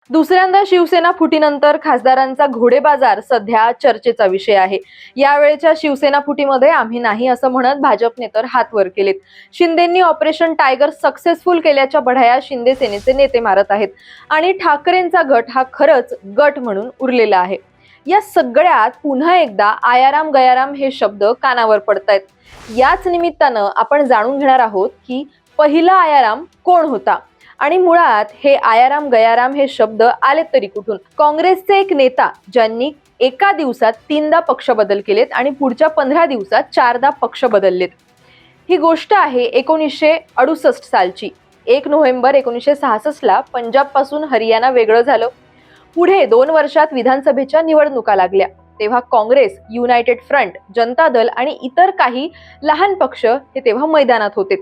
दुसऱ्यांदा शिवसेना फुटीनंतर खासदारांचा घोडेबाजार सध्या चर्चेचा विषय आहे। यावेळेच्या शिवसेना फुटीमध्ये आम्ही नाही असं म्हणत भाजपने तर हात वर केलेत। शिंदेंनी ऑपरेशन टायगर सक्सेसफुल केल्याच्या बढाया शिंदे सेनेचे नेते मारत आहेत आणि ठाकरेंचा गट हा खरंच गट म्हणून उरलेला आहे। या सगळ्यात पुन्हा एकदा आयाराम गयाराम हे शब्द कानावर पडतायत। याच निमित्तानं आपण जाणून घेणार आहोत की पहिला आयाराम कोण होता आणि मुळात हे आयाराम गयाराम हे शब्द आले तरी कुठून। काँग्रेसचे एक नेता ज्यांनी एका दिवसात 3दा पक्ष बदल केलेत आणि पुढच्या 15 दिवसात 4दा पक्ष बदललेत। ही गोष्ट आहे 1968 सालची। 1 नोव्हेंबर 1966 ला पंजाब पासून हरियाणा वेगळं झालं। पुढे 2 वर्षात विधानसभेच्या निवडणुका लागल्या। तेव्हा काँग्रेस, युनायटेड फ्रंट, जनता दल आणि इतर काही लहान पक्ष हे तेव्हा मैदानात होते।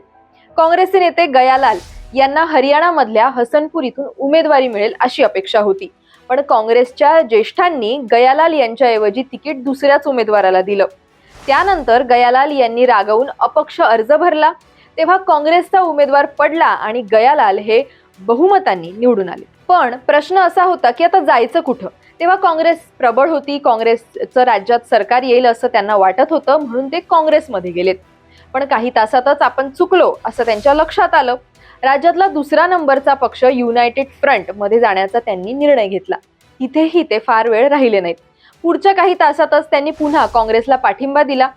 काँग्रेसचे नेते गयालाल यांना हरियाणामधल्या हसनपूर इथून उमेदवारी मिळेल अशी अपेक्षा होती, पण काँग्रेसच्या ज्येष्ठांनी गयालाल यांच्याऐवजी तिकीट दुसऱ्याच उमेदवाराला दिलं। त्यानंतर गयालाल यांनी रागावून अपक्ष अर्ज भरला। तेव्हा काँग्रेसचा उमेदवार पडला आणि गयालाल हे बहुमतांनी निवडून आले। पण प्रश्न असा होता की आता जायचं कुठं? तेव्हा काँग्रेस प्रबळ होती, काँग्रेसचं राज्यात सरकार येईल असं त्यांना वाटत होतं, म्हणून ते काँग्रेसमध्ये गेलेत। पण काही तासातच आपण चुकलो असं त्यांच्या लक्षात आलं। राज्यातला दुसरा नंबरचा पक्ष युनायटेड फ्रंट मध्ये जाण्याचा त्यांनी निर्णय घेतला। इथेही ते फार वेळ राहिले नाहीत। पुढच्या काही तासातच त्यांनी पुन्हा काँग्रेसला पाठिंबा दिला।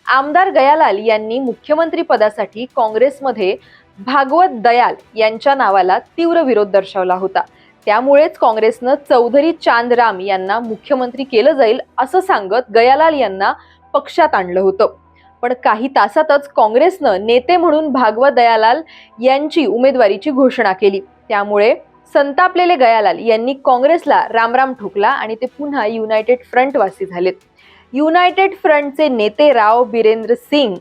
आमदार गयालाल यांनी मुख्यमंत्री पदासाठी काँग्रेसमध्ये भागवत दयाल यांच्या नावाला तीव्र विरोध दर्शवला होता। त्यामुळेच काँग्रेसनं चौधरी चांदराम यांना मुख्यमंत्री केलं जाईल असं सांगत गयालाल यांना पक्षात आणलं होतं। पण काही तासातच काँग्रेसनं नेते म्हणून भागवत दयालाल यांची उमेदवारीची घोषणा केली। त्यामुळे संतापलेले गयालाल यांनी काँग्रेसला रामराम ठोकला आणि ते पुन्हा युनायटेड फ्रंटवासी झालेत। युनायटेड फ्रंटचे नेते राव बिरेंद्र सिंग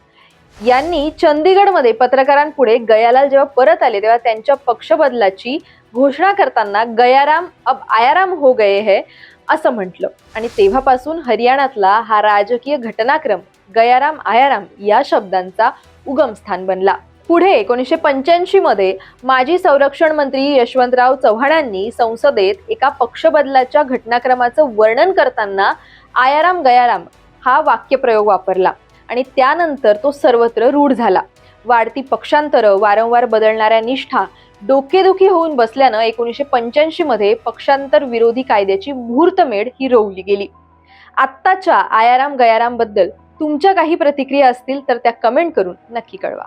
यांनी चंदीगडमध्ये पत्रकारांपुढे गयालाल जेव्हा परत आले तेव्हा त्यांच्या पक्ष बदलाची घोषणा करताना गयाराम अब आयाराम हो गए है असं म्हटलं आणि तेव्हापासून हरियाणातला हा राजकीय घटनाक्रम गयाराम आयाराम या शब्दांचा उगमस्थान बनला। पुढे 1985 मध्ये माजी संरक्षण मंत्री यशवंतराव चव्हाणांनी संसदेत एका पक्ष बदलाच्या घटनाक्रमाचं वर्णन करताना आयाराम गयाराम हा वाक्यप्रयोग वापरला आणि त्यानंतर तो सर्वत्र रूढ झाला। वाढती पक्षांतरं, वारंवार बदलणाऱ्या निष्ठा डोकेदुखी होऊन बसल्यानं 1985 मध्ये पक्षांतर विरोधी कायद्याची मुहूर्तमेढ ही रोवली गेली। आत्ताच्या आयाराम गयाराम बद्दल तुमच्या काही प्रतिक्रिया असतील तर त्या कमेंट करून नक्की कळवा।